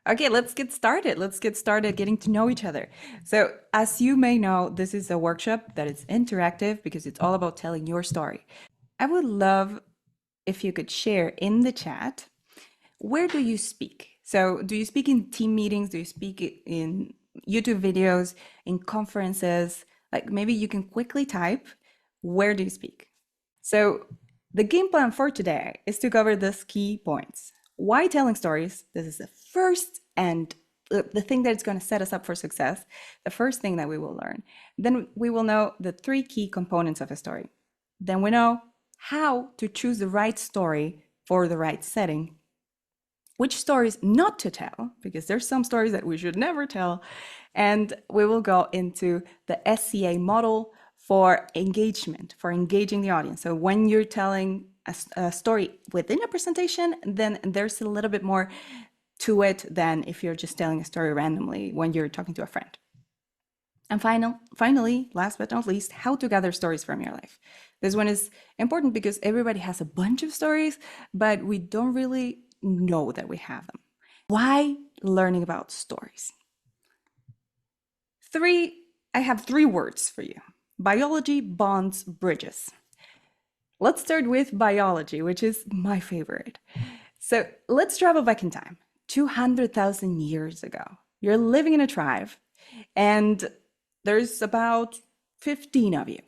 Okay, let's get started. Let's get started getting to know each other. So, as you may know, this is a workshop that is interactive because it's all about telling your story. I would love if you could share in the chat, where do you speak? So, do you speak in team meetings? Do you speak in YouTube videos, in conferences? Like maybe you can quickly type, where do you speak? So, the game plan for today is to cover these key points. Why telling stories? This is the first and the thing that's going to set us up for success, the first thing that we will learn. Then we will know the three key components of a story. Then we know how to choose the right story for the right setting, which stories not to tell, because there's some stories that we should never tell. And we will go into the SCA model for engagement, for engaging the audience. So when you're telling a story within a presentation, then there's a little bit more to it than if you're just telling a story randomly when you're talking to a friend. And finally, last but not least, how to gather stories from your life. This one is important because everybody has a bunch of stories, but we don't really know that we have them. Why learning about stories? I have three words for you. Biology, bonds, bridges. Let's start with biology, which is my favorite. So let's travel back in time, 200,000 years ago. You're living in a tribe, and there's about 15 of you.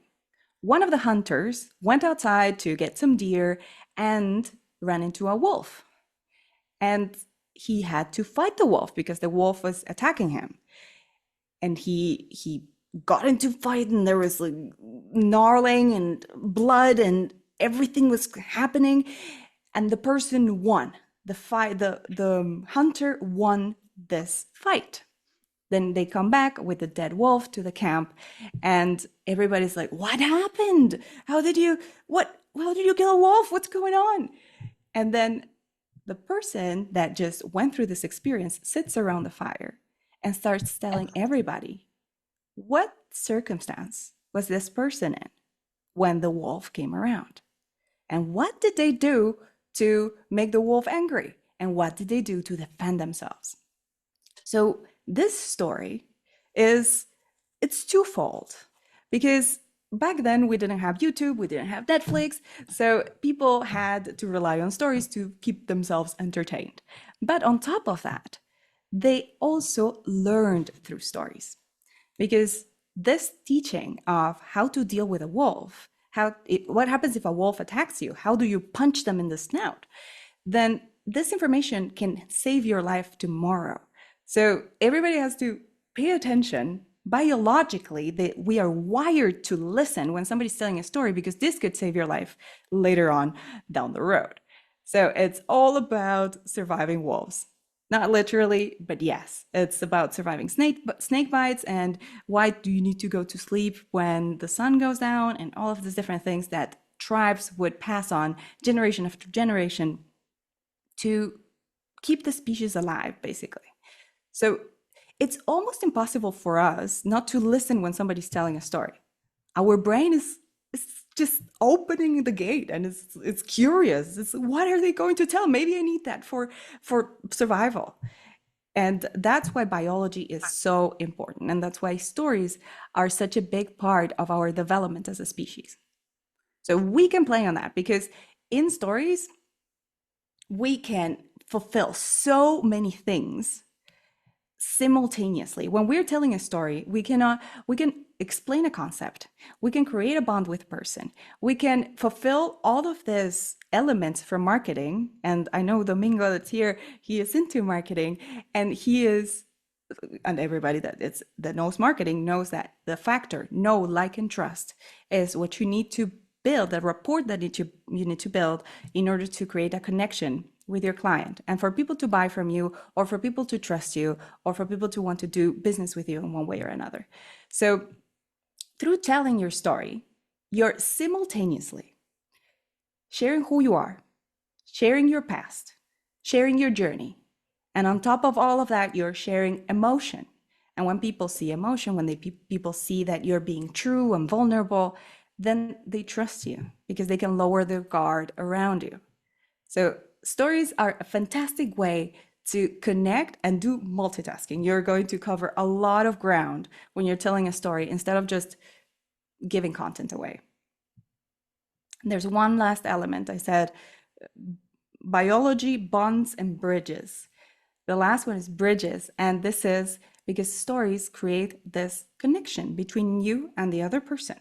One of the hunters went outside to get some deer and ran into a wolf. And he had to fight the wolf because the wolf was attacking him. And he got into fight, and there was like gnarling and blood and everything was happening, and the person won. The hunter won this fight. Then they come back with the dead wolf to the camp, and everybody's like, what happened? How did you kill a wolf? What's going on? And then the person that just went through this experience sits around the fire and starts telling everybody, what circumstance was this person in when the wolf came around? And what did they do to make the wolf angry? And what did they do to defend themselves? So this story it's twofold, because back then we didn't have YouTube, we didn't have Netflix, so people had to rely on stories to keep themselves entertained. But on top of that, they also learned through stories, because this teaching of how to deal with a wolf, what happens if a wolf attacks you, how do you punch them in the snout, then this information can save your life tomorrow. So everybody has to pay attention. Biologically, we are wired to listen when somebody's telling a story, because this could save your life later on down the road. So it's all about surviving wolves. Not literally, but yes, it's about surviving snake bites, and why do you need to go to sleep when the sun goes down, and all of these different things that tribes would pass on generation after generation to keep the species alive, basically. So it's almost impossible for us not to listen when somebody's telling a story. Our brain is just opening the gate, and it's curious. It's, what are they going to tell? Maybe I need that for survival. And that's why biology is so important. And that's why stories are such a big part of our development as a species. So we can play on that, because in stories, we can fulfill so many things simultaneously. When we're telling a story, we can explain a concept, we can create a bond with a person, we can fulfill all of these elements for marketing. And I know Domingo that's here, he is into marketing, and everybody that knows marketing knows that the factor know, like, and trust is what you need to build, the rapport that you need to build in order to create a connection with your client, and for people to buy from you, or for people to trust you, or for people to want to do business with you in one way or another. So through telling your story, you're simultaneously sharing who you are, sharing your past, sharing your journey. And on top of all of that, you're sharing emotion. And when people see emotion, when people see that you're being true and vulnerable, then they trust you, because they can lower their guard around you. So stories are a fantastic way to connect and do multitasking. You're going to cover a lot of ground when you're telling a story instead of just giving content away. There's one last element. I said biology, bonds, and bridges. The last one is bridges, and this is because stories create this connection between you and the other person.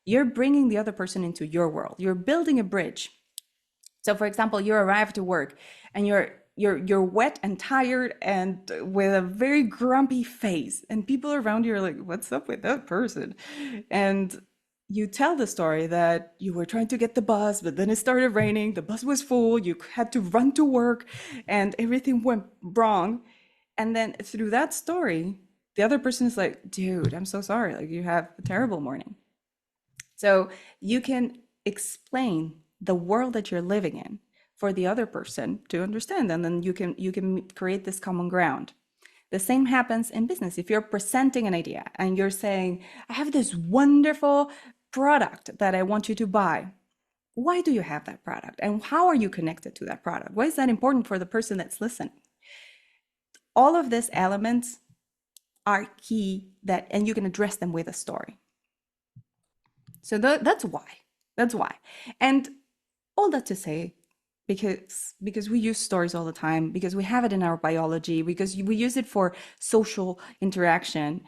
You're bringing the other person into your world. You're building a bridge. So, for example, you arrive to work and you're wet and tired and with a very grumpy face, and people around you are like, "What's up with that person?" And you tell the story that you were trying to get the bus, but then it started raining, the bus was full, you had to run to work, and everything went wrong. And then through that story, the other person is like, "Dude, I'm so sorry. Like, you have a terrible morning." So you can explain the world that you're living in for the other person to understand, and then you can create this common ground. The same happens in business. If you're presenting an idea and you're saying, "I have this wonderful product that I want you to buy." Why do you have that product? And how are you connected to that product? Why is that important for the person that's listening? All of these elements are key that, and you can address them with a story. So that's why. That's why. And all that to say, because we use stories all the time, because we have it in our biology, because we use it for social interaction,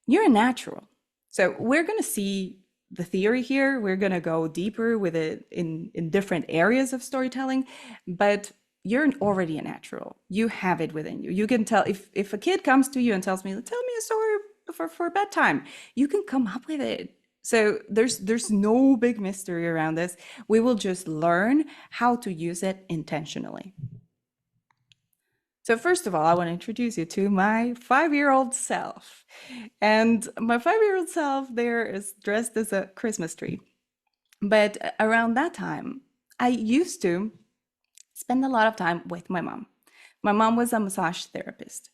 you're a natural. So we're going to see the theory here. We're going to go deeper with it in different areas of storytelling, but you're already a natural. You have it within you. You can tell if a kid comes to you and tells me, "Tell me a story for bedtime," you can come up with it. So there's no big mystery around this. We will just learn how to use it intentionally. So first of all, I want to introduce you to my 5-year-old self. And my 5-year-old self there is dressed as a Christmas tree. But around that time, I used to spend a lot of time with my mom. My mom was a massage therapist,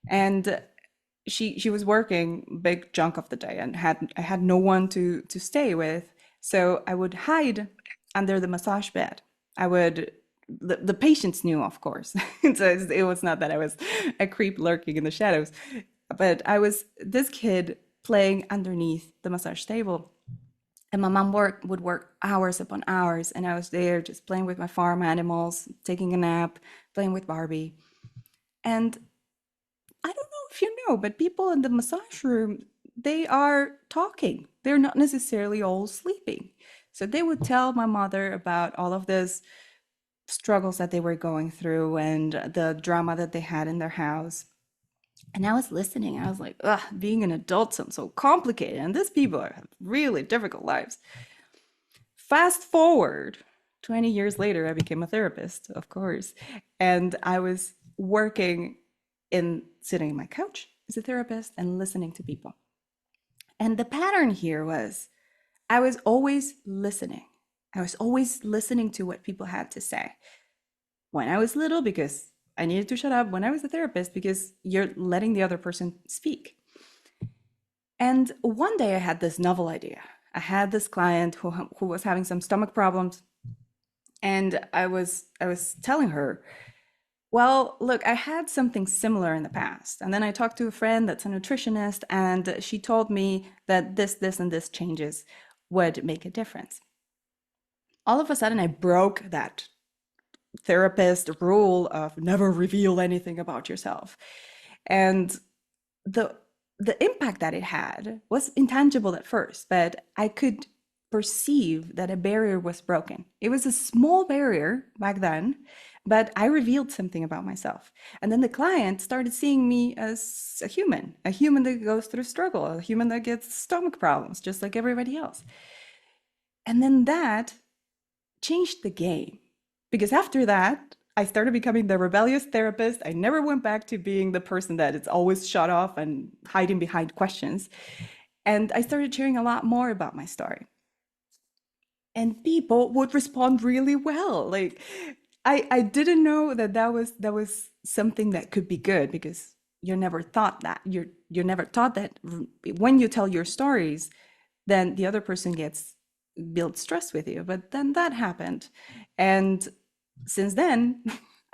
and she was working big chunk of the day and I had no one to stay with. So I would hide under the massage bed. I would the patients knew, of course. So it was not that I was a creep lurking in the shadows, but I was this kid playing underneath the massage table. And my mom would work hours upon hours, and I was there just playing with my farm animals, taking a nap, playing with Barbie. And I don't know if you know, but people in the massage room, they are talking. They're not necessarily all sleeping. So they would tell my mother about all of this struggles that they were going through and the drama that they had in their house. And I was listening. I was like, ugh, being an adult sounds so complicated. And these people have really difficult lives. Fast forward 20 years later, I became a therapist, of course. And I was working in sitting on my couch as a therapist and listening to people. And the pattern here was I was always listening. I was always listening to what people had to say. When I was little, because I needed to shut up. When I was a therapist, because you're letting the other person speak. And one day I had this novel idea. I had this client who was having some stomach problems. And I was telling her, well, look, I had something similar in the past. And then I talked to a friend that's a nutritionist, and she told me that this, and this changes would make a difference. All of a sudden, I broke that therapist rule of never reveal anything about yourself. And the impact that it had was intangible at first, but I could perceive that a barrier was broken. It was a small barrier back then, but I revealed something about myself. And then the client started seeing me as a human that goes through struggle, a human that gets stomach problems, just like everybody else. And then that changed the game. Because after that, I started becoming the rebellious therapist. I never went back to being the person that is always shut off and hiding behind questions. And I started sharing a lot more about my story. And people would respond really well. Like I didn't know that was something that could be good, because you're never taught that. You're never taught that when you tell your stories, then the other person gets builds trust with you. But then that happened. And since then,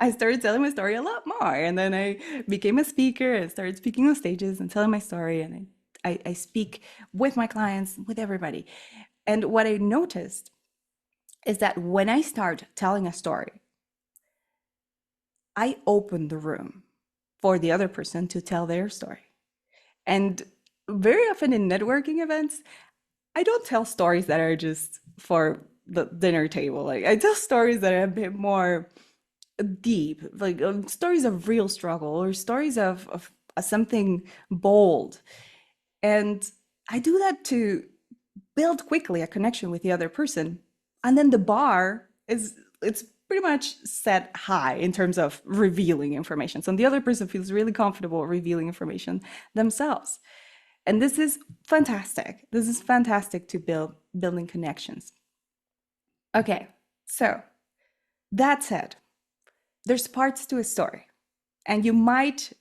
I started telling my story a lot more. And then I became a speaker and started speaking on stages and telling my story. And I speak with my clients, with everybody. And what I noticed is that when I start telling a story, I open the room for the other person to tell their story. And very often in networking events, I don't tell stories that are just for the dinner table. Like I tell stories that are a bit more deep, like stories of real struggle or stories of something bold. And I do that to build quickly a connection with the other person. And then the bar is, it's pretty much set high in terms of revealing information. So the other person feels really comfortable revealing information themselves. And this is fantastic. This is fantastic to building connections. Okay, so that said, there's parts to a story, and you might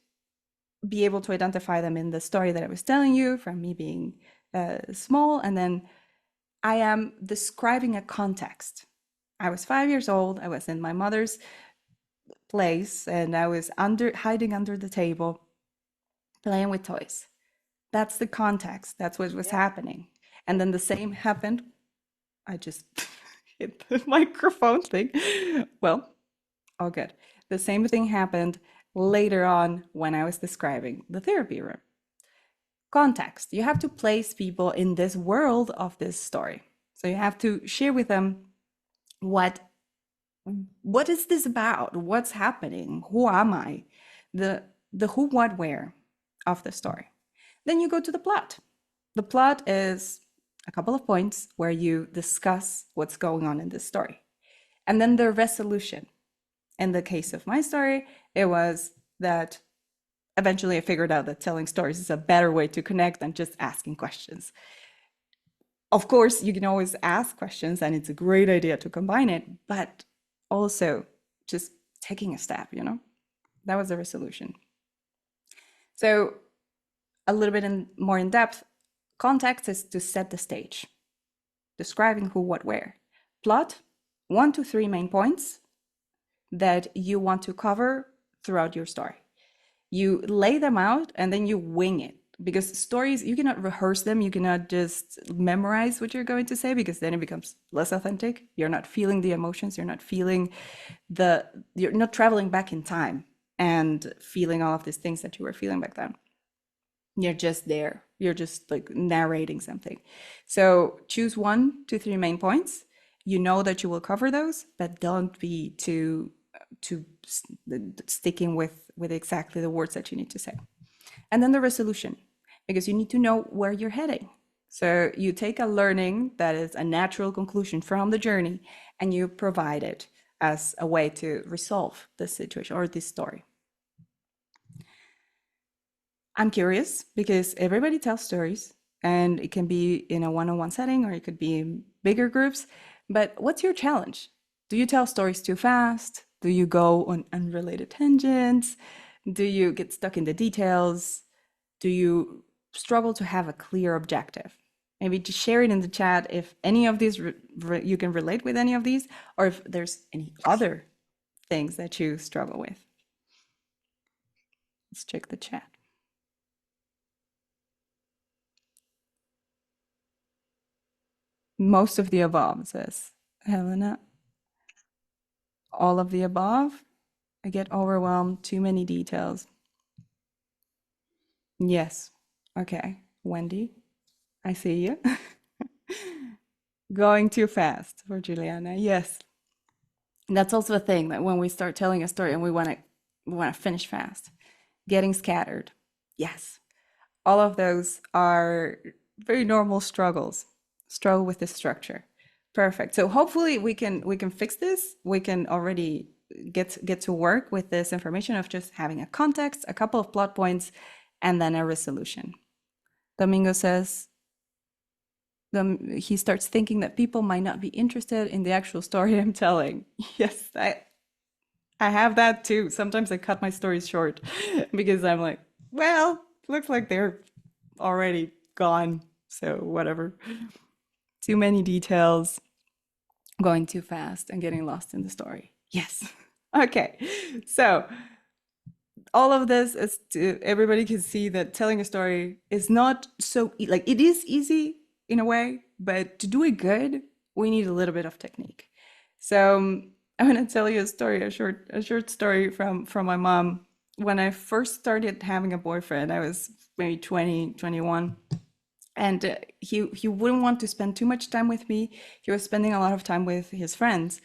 be able to identify them in the story that I was telling you from me being small, and then I am describing a context. I was 5 years old. I was in my mother's place, and I was hiding under the table, playing with toys. That's the context. That's what was happening. And then the same happened. I just hit the microphone thing. Well, all good. The same thing happened later on when I was describing the therapy room. Context. You have to place people in this world of this story. So you have to share with them what is this about? What's happening? Who am I? The who, what, where of the story. Then you go to the plot. The plot is a couple of points where you discuss what's going on in this story. And then the resolution. In the case of my story, it was that eventually I figured out that telling stories is a better way to connect than just asking questions. Of course, you can always ask questions, and it's a great idea to combine it, but also just taking a step, that was the resolution. So a little bit more in depth, context is to set the stage, describing who, what, where. Plot, 1 to 3 main points that you want to cover throughout your story. You lay them out and then you wing it, because stories, you cannot rehearse them. You cannot just memorize what you're going to say, because then it becomes less authentic. You're not feeling the emotions. You're not traveling back in time and feeling all of these things that you were feeling back then. You're just there. You're just like narrating something. So choose 1 to 3 main points. You know that you will cover those, but don't be too sticking with exactly the words that you need to say. And then the resolution, because you need to know where you're heading. So you take a learning that is a natural conclusion from the journey, and you provide it as a way to resolve this situation or this story. I'm curious because everybody tells stories, and it can be in a one-on-one setting or it could be in bigger groups. But what's your challenge? Do you tell stories too fast? Do you go on unrelated tangents? Do you get stuck in the details? Do you struggle to have a clear objective? Maybe just share it in the chat if any of these you can relate with any of these, or if there's any other things that you struggle with. Let's check the chat. Most of the above, says Helena. All of the above. I get overwhelmed, too many details. Yes. Okay. Wendy, I see you. Going too fast for Juliana. Yes. And that's also a thing, that when we start telling a story and we want to finish fast. Getting scattered. Yes. All of those are very normal struggles. Struggle with the structure. Perfect. So hopefully we can fix this. We can already get to work with this information of just having a context, a couple of plot points, and then a resolution. Domingo says he starts thinking that people might not be interested in the actual story I'm telling. Yes, I have that too. Sometimes I cut my stories short because I'm like, well, looks like they're already gone. So whatever. Too many details, going too fast and getting lost in the story. Yes. Okay, so all of this is to everybody can see that telling a story is not so like it is easy in a way, but to do it good, we need a little bit of technique. So I'm going to tell you a story, a short story from my mom. When I first started having a boyfriend, I was maybe 20, 21, and he wouldn't want to spend too much time with me. He was spending a lot of time with his friends.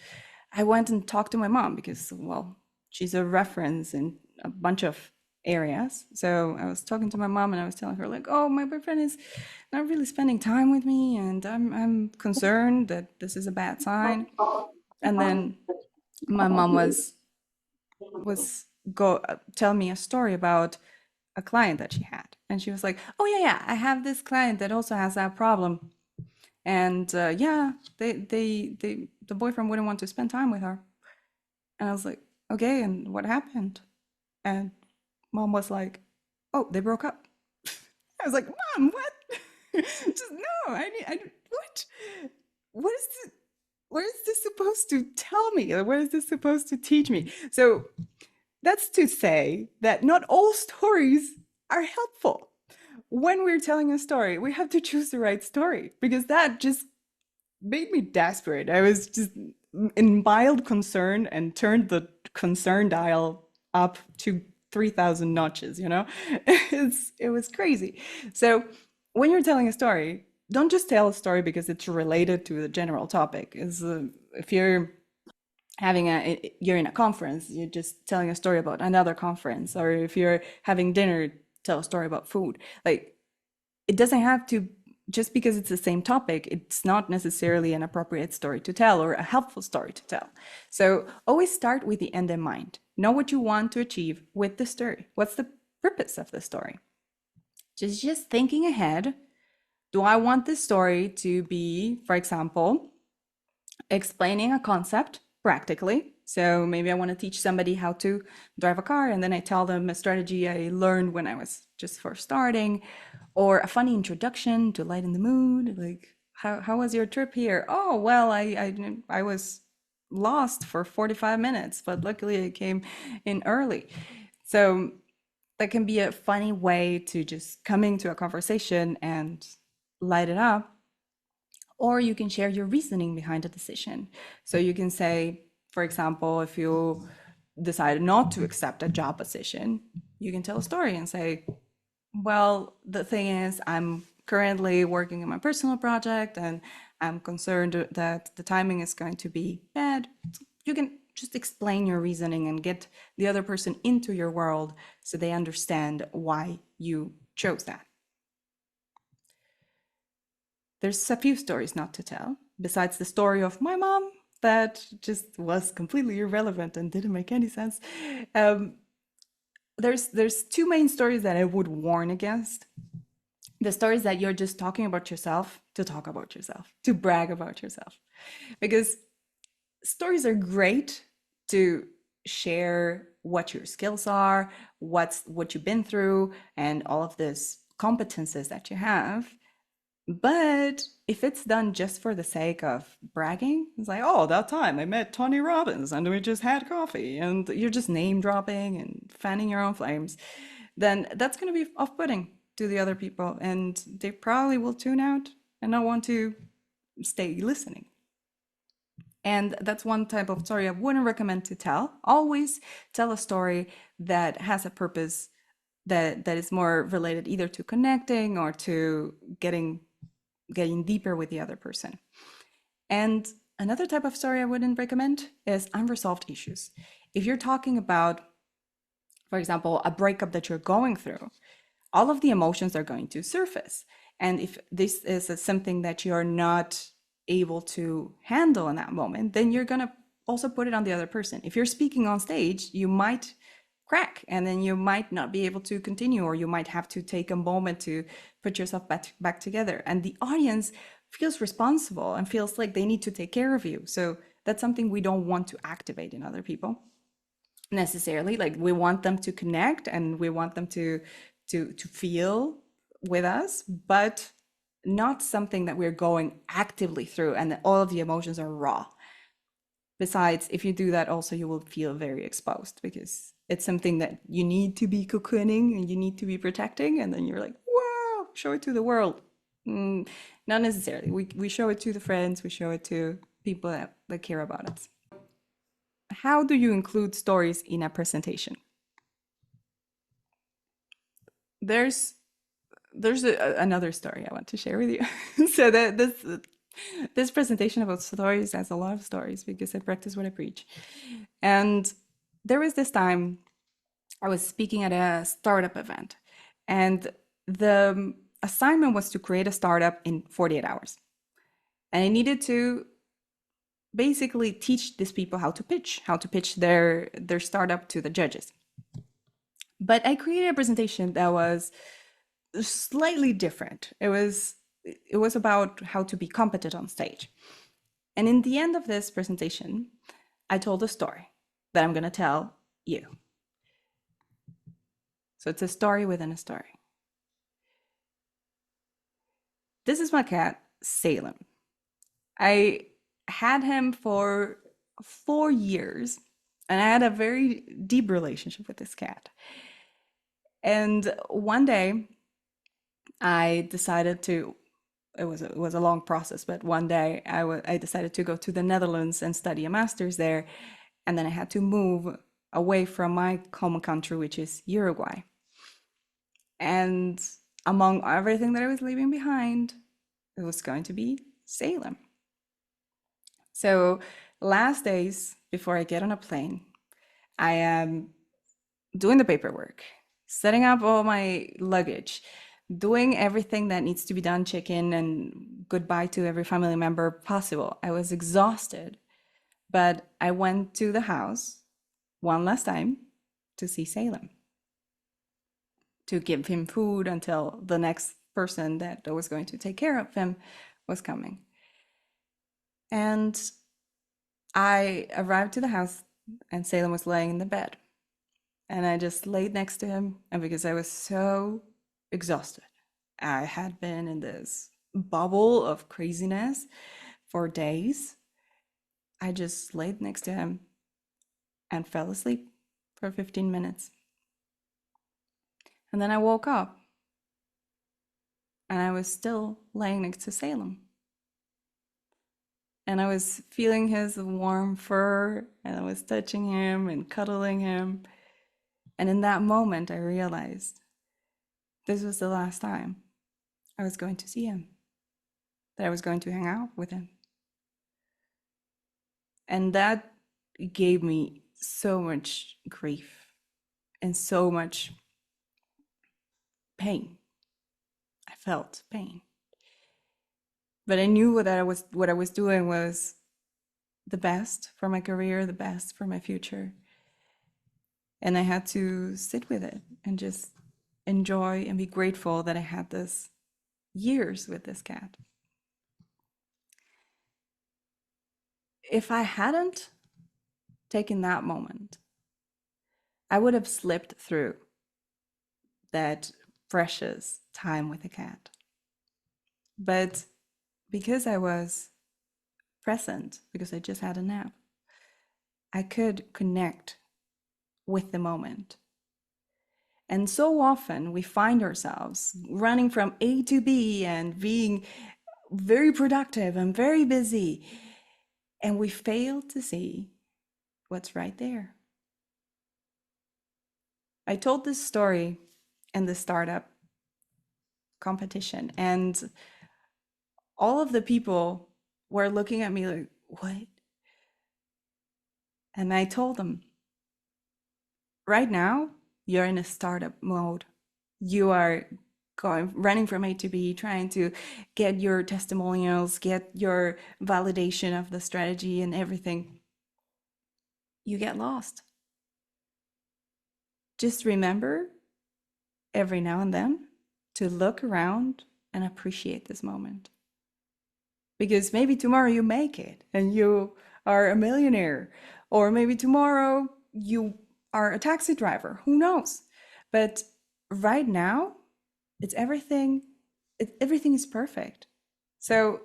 I went and talked to my mom because, well, she's a reference in a bunch of areas. So I was talking to my mom and I was telling her like, "Oh, my boyfriend is not really spending time with me, and I'm concerned that this is a bad sign." And then my mom was go tell me a story about a client that she had, and she was like, "Oh yeah, yeah, I have this client that also has that problem, and yeah, the boyfriend wouldn't want to spend time with her." And I was like, "Okay, and what happened?" And mom was like, "Oh, they broke up." I was like, "Mom, what?" Just no, what? What is this? What is this supposed to tell me? What is this supposed to teach me? So that's to say that not all stories are helpful. When we're telling a story, we have to choose the right story because that just made me desperate. I was just in mild concern and turned the concern dial up to 3,000 notches, you know? It was crazy. So when you're telling a story, don't just tell a story because it's related to the general topic. If you're in a conference, you're just telling a story about another conference, or if you're having dinner, tell a story about food. Like, it doesn't have to, just because it's the same topic, it's not necessarily an appropriate story to tell or a helpful story to tell. So always start with the end in mind. Know what you want to achieve with the story. What's the purpose of the story? Just thinking ahead. Do I want this story to be, for example, explaining a concept practically? So maybe I want to teach somebody how to drive a car, and then I tell them a strategy I learned when I was just first starting, or a funny introduction to lighten the mood. Like, how was your trip here? Oh, well, I was lost for 45 minutes, but luckily I came in early. So that can be a funny way to just come into a conversation and light it up. Or you can share your reasoning behind a decision. So you can say, for example, if you decide not to accept a job position, you can tell a story and say, well, the thing is, I'm currently working on my personal project and I'm concerned that the timing is going to be bad. You can just explain your reasoning and get the other person into your world so they understand why you chose that. There's a few stories not to tell, besides the story of my mom that just was completely irrelevant and didn't make any sense. Um, there's two main stories that I would warn against. The stories that you're just talking about yourself to talk about yourself, to brag about yourself. Because stories are great to share what your skills are, what you've been through, and all of these competences that you have. But if it's done just for the sake of bragging, it's like, oh, that time I met Tony Robbins and we just had coffee, and you're just name dropping and fanning your own flames, then that's going to be off putting to the other people. And they probably will tune out and not want to stay listening. And that's one type of story I wouldn't recommend to tell. Always tell a story that has a purpose, that is more related either to connecting or to getting deeper with the other person. And another type of story I wouldn't recommend is unresolved issues. If you're talking about, for example, a breakup that you're going through, all of the emotions are going to surface. And if this is something that you're not able to handle in that moment, then you're going to also put it on the other person. If you're speaking on stage, you might crack and then you might not be able to continue, or you might have to take a moment to put yourself back together. And the audience feels responsible and feels like they need to take care of you. So that's something we don't want to activate in other people necessarily. Like, we want them to connect and we want them to feel with us, but not something that we're going actively through and that all of the emotions are raw. Besides, if you do that, also you will feel very exposed because it's something that you need to be cocooning and you need to be protecting, and then you're like, wow, show it to the world. Not necessarily. We show it to the friends, we show it to people that care about us. How do you include stories in a presentation? There's another story I want to share with you. So this presentation about stories has a lot of stories because I practice what I preach. And there was this time I was speaking at a startup event, and the assignment was to create a startup in 48 hours. And I needed to basically teach these people how to pitch their startup to the judges. But I created a presentation that was slightly different. It was about how to be competent on stage. And in the end of this presentation, I told a story that I'm going to tell you. So it's a story within a story. This is my cat, Salem. I had him for 4 years, and I had a very deep relationship with this cat. And one day, I decided to. It was a long process, but one day I decided to go to the Netherlands and study a master's there, and then I had to move away from my home country, which is Uruguay. And among everything that I was leaving behind, it was going to be Salem. So last days before I get on a plane, I am doing the paperwork, setting up all my luggage, doing everything that needs to be done, check in and goodbye to every family member possible. I was exhausted, but I went to the house one last time to see Salem, to give him food until the next person that was going to take care of him was coming. And I arrived to the house, and Salem was laying in the bed. And I just laid next to him. And because I was so exhausted, I had been in this bubble of craziness for days. I just laid next to him and fell asleep for 15 minutes. And then I woke up, and I was still laying next to Salem. And I was feeling his warm fur, and I was touching him and cuddling him. And in that moment, I realized this was the last time I was going to see him, that I was going to hang out with him. And that gave me so much grief and so much pain. I felt pain. But I knew that what I was doing was the best for my career, the best for my future. And I had to sit with it and just enjoy and be grateful that I had this years with this cat. If I hadn't taken that moment, I would have slipped through that precious time with the cat. But because I was present, because I just had a nap, I could connect with the moment. And so often we find ourselves running from A to B and being very productive and very busy, and we fail to see what's right there. I told this story in the startup competition, and all of the people were looking at me like, what? And I told them, right now, you're in a startup mode. You are running from A to B, trying to get your testimonials, get your validation of the strategy and everything. You get lost. Just remember every now and then to look around and appreciate this moment. Because maybe tomorrow you make it and you are a millionaire, or maybe tomorrow you are a taxi driver, who knows? But right now, everything is perfect. So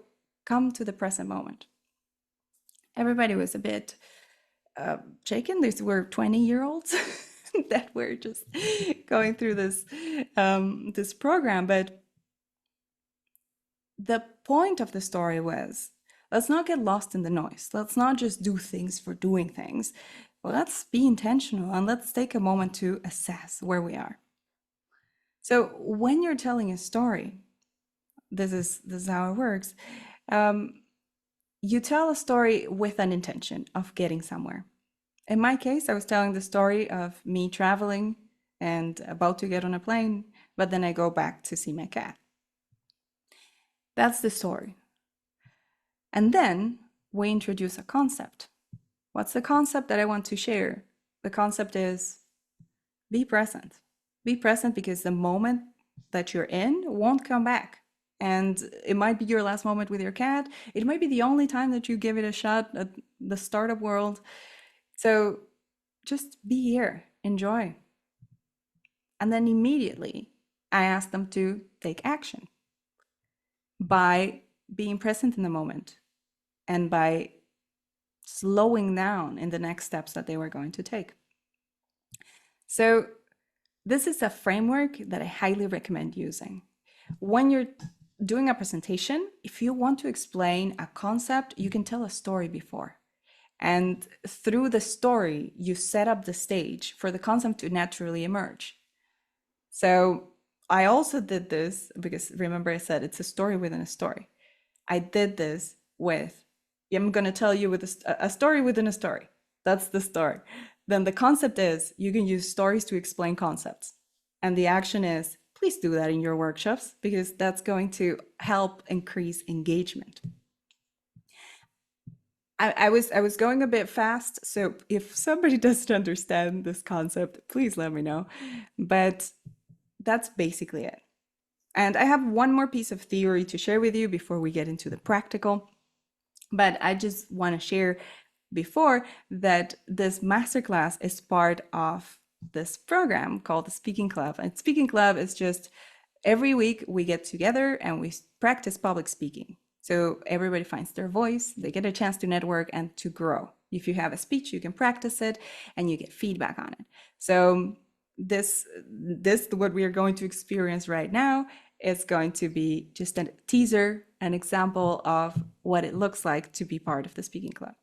come to the present moment everybody was a bit shaken. These were 20-year-olds that were just going through this program. But the point of the story was, let's not get lost in the noise. Let's not just do things for doing things. Let's be intentional and let's take a moment to assess where we are. So when you're telling a story, this is how it works. You tell a story with an intention of getting somewhere. In my case, I was telling the story of me traveling and about to get on a plane, but then I go back to see my cat. That's the story. And then we introduce a concept. What's the concept that I want to share? The concept is be present. Be present because the moment that you're in won't come back. And it might be your last moment with your cat. It might be the only time that you give it a shot at the startup world. So just be here, enjoy. And then immediately I ask them to take action by being present in the moment and by slowing down in the next steps that they were going to take. So this is a framework that I highly recommend using. When you're doing a presentation, if you want to explain a concept, you can tell a story before. And through the story, you set up the stage for the concept to naturally emerge. So I also did this because remember I said it's a story within a story. I did this with, I'm going to tell you with a story within a story. That's the story. Then the concept is you can use stories to explain concepts. And the action is, please do that in your workshops because that's going to help increase engagement. I was going a bit fast, so if somebody doesn't understand this concept, please let me know. But that's basically it. And I have one more piece of theory to share with you before we get into the practical. But I just want to share before that this masterclass is part of this program called the Speaking Club. And Speaking Club is just every week we get together and we practice public speaking. So everybody finds their voice, they get a chance to network and to grow. If you have a speech, you can practice it and you get feedback on it. So this what we are going to experience right now is going to be just a teaser, an example of what it looks like to be part of the Speaking Club.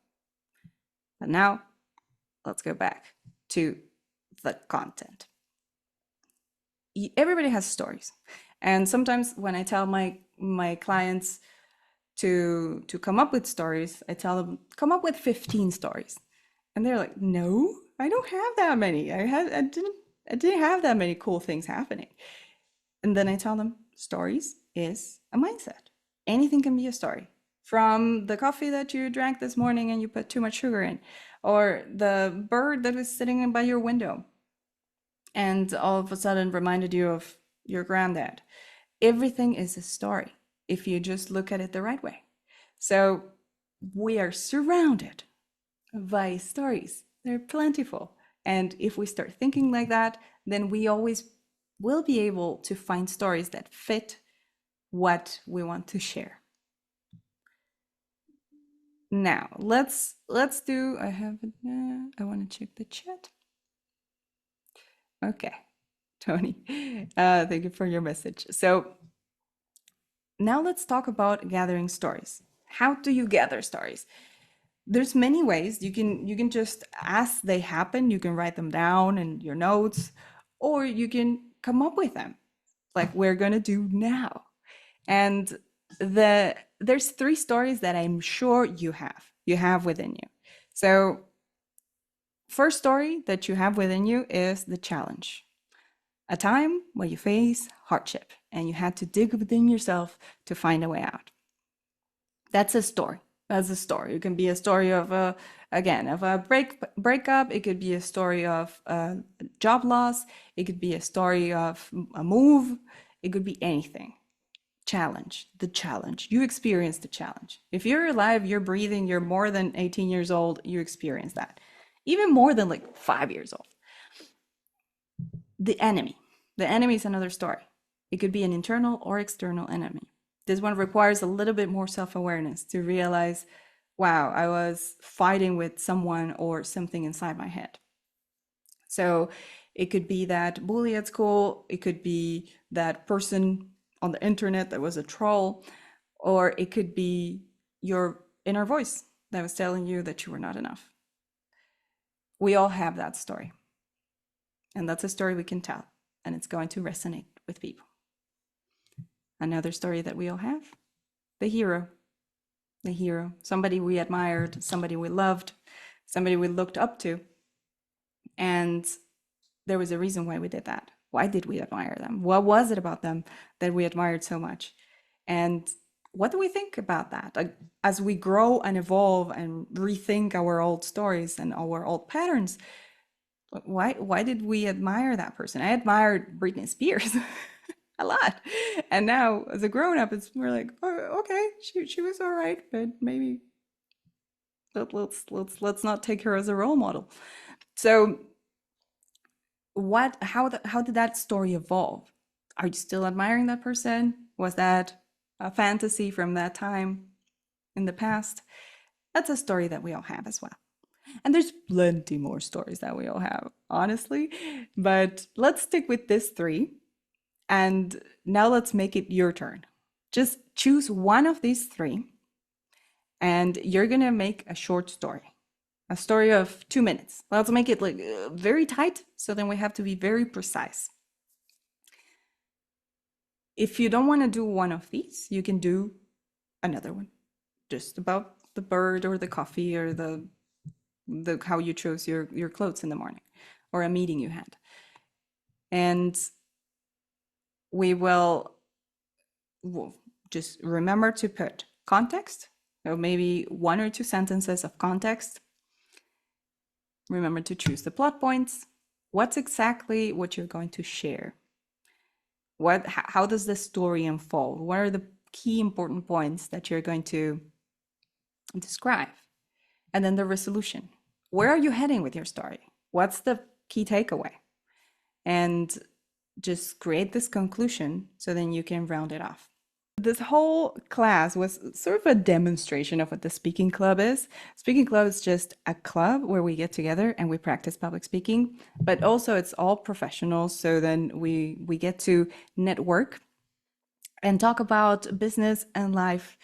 But now let's go back to the content. Everybody has stories. And sometimes when I tell my clients to come up with stories, I tell them, come up with 15 stories. And they're like, no, I don't have that many. I didn't have that many cool things happening. And then I tell them, stories is a mindset. Anything can be a story. From the coffee that you drank this morning and you put too much sugar in, or the bird that was sitting by your window and all of a sudden reminded you of your granddad. Everything is a story if you just look at it the right way. So we are surrounded by stories. They're plentiful. And if we start thinking like that, then we always will be able to find stories that fit what we want to share. Now, let's do, I want to check the chat. Okay, Tony, thank you for your message. So now let's talk about gathering stories. How do you gather stories? There's many ways. You can just, as they happen, you can write them down in your notes, or you can come up with them like we're gonna do now. And there's 3 stories that I'm sure you have within you. So first story that you have within you is the challenge. A time where you face hardship and you had to dig within yourself to find a way out. That's a story. That's a story. It can be a story of a breakup. It could be a story of a job loss. It could be a story of a move. It could be anything. Challenge, the challenge. You experience the challenge. If you're alive, you're breathing, you're more than 18 years old, you experience that. Even more than like 5 years old. The enemy. The enemy is another story. It could be an internal or external enemy. This one requires a little bit more self-awareness to realize wow, I was fighting with someone or something inside my head. So it could be that bully at school, it could be that person on the internet that was a troll, or it could be your inner voice that was telling you that you were not enough. We all have that story. And that's a story we can tell, and it's going to resonate with people. Another story that we all have, the hero. The hero, somebody we admired, somebody we loved, somebody we looked up to. And there was a reason why we did that. Why did we admire them? What was it about them that we admired so much? And what do we think about that? Like, as we grow and evolve and rethink our old stories and our old patterns, why did we admire that person? I admired Britney Spears a lot, and now as a grown up, it's more like, oh, okay, she was all right, but maybe let's not take her as a role model. So how did that story evolve? Are you still admiring that person? Was that a fantasy from that time in the past? That's a story that we all have as well. And there's plenty more stories that we all have, honestly. But let's stick with this three. And now let's make it your turn. Just choose one of these three, and you're going to make a short story, a story of 2 minutes. Let's make it like very tight, so then we have to be very precise. If you don't want to do one of these, you can do another one, just about the bird or the coffee or the how you chose your clothes in the morning, or a meeting you had. And we will just remember to put context, so maybe 1 or 2 sentences of context. Remember to choose the plot points. What's exactly what you're going to share? How does the story unfold? What are the key important points that you're going to describe? And then the resolution. Where are you heading with your story? What's the key takeaway? And just create this conclusion so then you can round it off. This whole class was sort of a demonstration of what the speaking club is. Speaking club is just a club where we get together and we practice public speaking, but also it's all professionals. So then we get to network and talk about business and life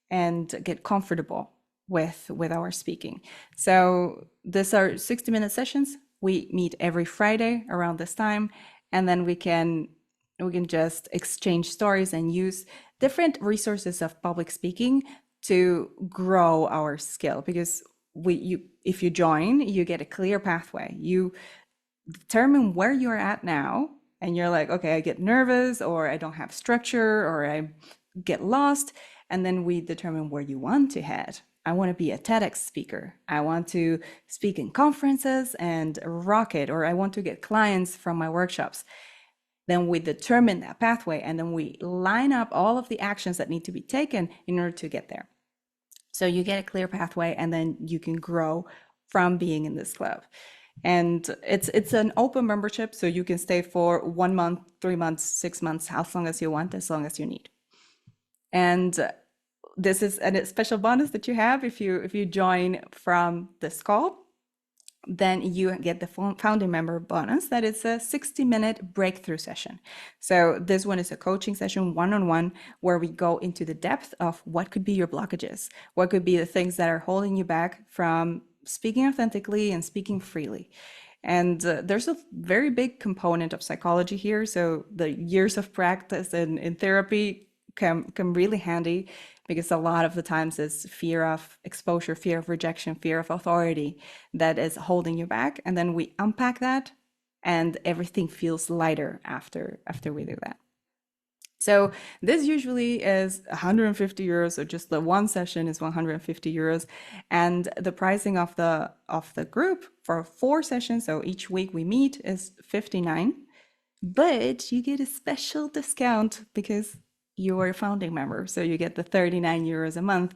and get comfortable with our speaking. So these are 60-minute sessions. We meet every Friday around this time, and then we can just exchange stories and use different resources of public speaking to grow our skill. Because if you join, you get a clear pathway. You determine where you're at now, and you're like, okay, I get nervous, or I don't have structure, or I get lost. And then we determine where you want to head. I want to be a TEDx speaker. I want to speak in conferences and rock it, or I want to get clients from my workshops. Then we determine that pathway, and then we line up all of the actions that need to be taken in order to get there. So you get a clear pathway, and then you can grow from being in this club. And it's an open membership, so you can stay for 1 month, 3 months, 6 months, as long as you want, as long as you need. And this is a special bonus that you have if you join from this call. Then you get the founding member bonus, that is a 60-minute breakthrough session. So this one is a coaching session, one-on-one, where we go into the depth of what could be your blockages, what could be the things that are holding you back from speaking authentically and speaking freely. And there's a very big component of psychology here. So the years of practice in therapy come really handy, because a lot of the times it's fear of exposure, fear of rejection, fear of authority that is holding you back. And then we unpack that, and everything feels lighter after we do that. So this usually is 150 euros, so just the one session is 150 euros. And the pricing of the group for 4 sessions, so each week we meet, is 59. But you get a special discount because you are a founding member. So you get the 39 euros a month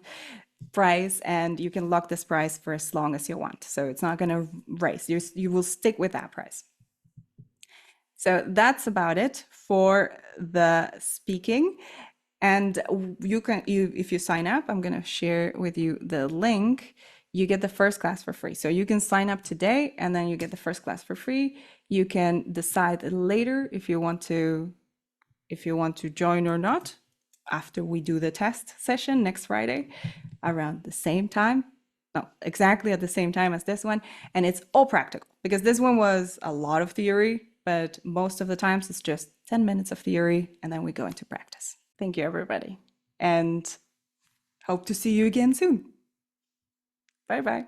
price, and you can lock this price for as long as you want. So it's not going to raise. You will stick with that price. So that's about it for the speaking. And if you sign up, I'm going to share with you the link. You get the first class for free. So you can sign up today and then you get the first class for free. You can decide later if you want to join or not after we do the test session next Friday around the same time. No, exactly at the same time as this one. And it's all practical because this one was a lot of theory, but most of the times it's just 10 minutes of theory and then we go into practice. Thank you, everybody. And hope to see you again soon. Bye bye.